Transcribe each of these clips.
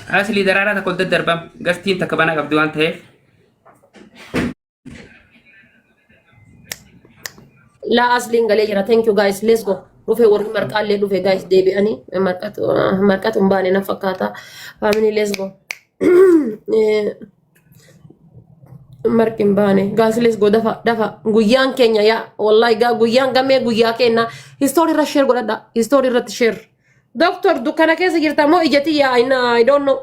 أصلي درارة تقول الدربم قصتين تكبنا قبضوا أنت هيف لا أصلي إنجليزي thank you guys let's go روفي ورق مرق على روفي guys ديبي أني مرقات أمباني نفكاتا فامني let's go مركم باني guys let's go دفا غيان كينيا يا والله غيان غمي غيا كينا history رشير غدا history رتشير دكتور دكانا كيس جرتا مو إجتي يا I don't know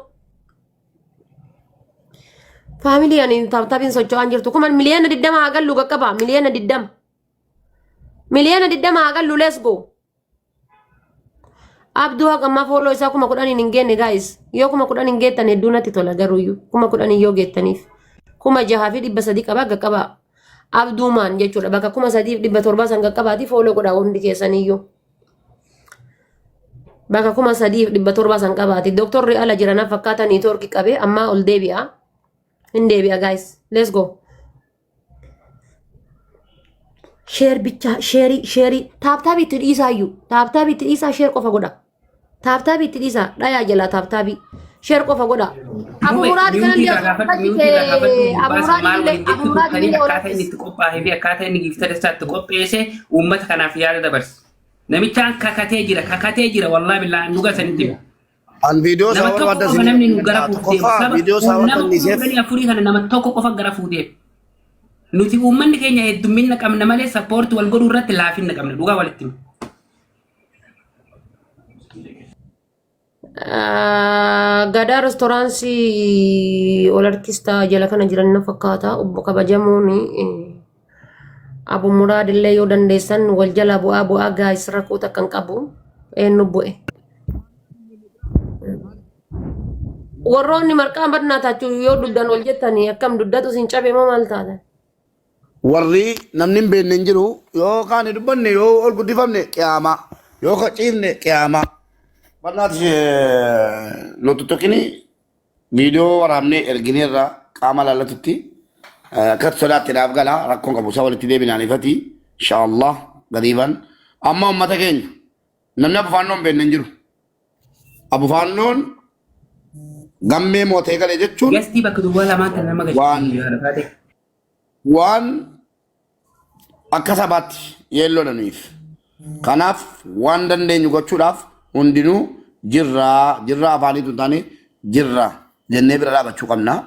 family يعني تابين سوتشو أنجرتو كمان مليان ددم أقل لوجا كبا مليان ددم أقل لو let's go abdua kama follow isa kuma kudani ningene guys yo kuma kudani ngeta ne duna titola garuyu kuma kudani yo getanif kuma jahafi dibba sadi qabaga qaba abdu man jechuudha baka kuma sadi dibba torba sanga qabati follow goda hundi keessaniyo baka kuma sadi dibba torba sanga qabati doctor ala jirana fakata ni torki qabe amma ol debi'a indebi'a guys let's go share bicha share tap it isayu tap it isa share qofa goda tap it isa daya jala tap share qofa goda abu murad kan dia abu murad ni kata ini tukopa hebi kata ini gifta stat tukopese ummat kana fiyada dabars namichan kakate jira wallahi billahi nuga sandim an video sawar wadda sin namni nugara fude video sawar kan ni sef namni afuri kana namatoko qofa gara fude nuti ummanni keenya hedduminna qabna malee support wal godhu irratti laafinna qabna dhugaa walitti gada restauransi olarkista jala kana jiran na fakkaata obbo kabajamuni abu murad illee yoo dandeessan wal jala bu'aa guys rakkoo takkan qabu eenyu bu'e warroonni marqaa badnaa taachuu yoo duddan wal jettanii akkam duddatu sin cabe moo maal taatan warri namni beenne jiru yoo kaan dubbanne yoo ol guddifamne qiyaama yoo ka ciifne qiyaama barnaati lotu tokkini viidiyoo waraabne ergineerra qaama laalatutti akkat sodaatti dhaaf gala rakkoon qabu isa walitti deebinaan ifati inshaallah gadiiban amma ummata keenya namni abufaannoon beenne jiru abufaannoon gammee mootee galee jechuun gastii bakka duwwaa lamaan kan nama gachi waan akka sabaatti yeelloodha nuyiif kanaaf waan dandeenyu gochuudhaaf hundinuu jirra afaaniitu taane jirra jennee bira dhaabachuu qabna.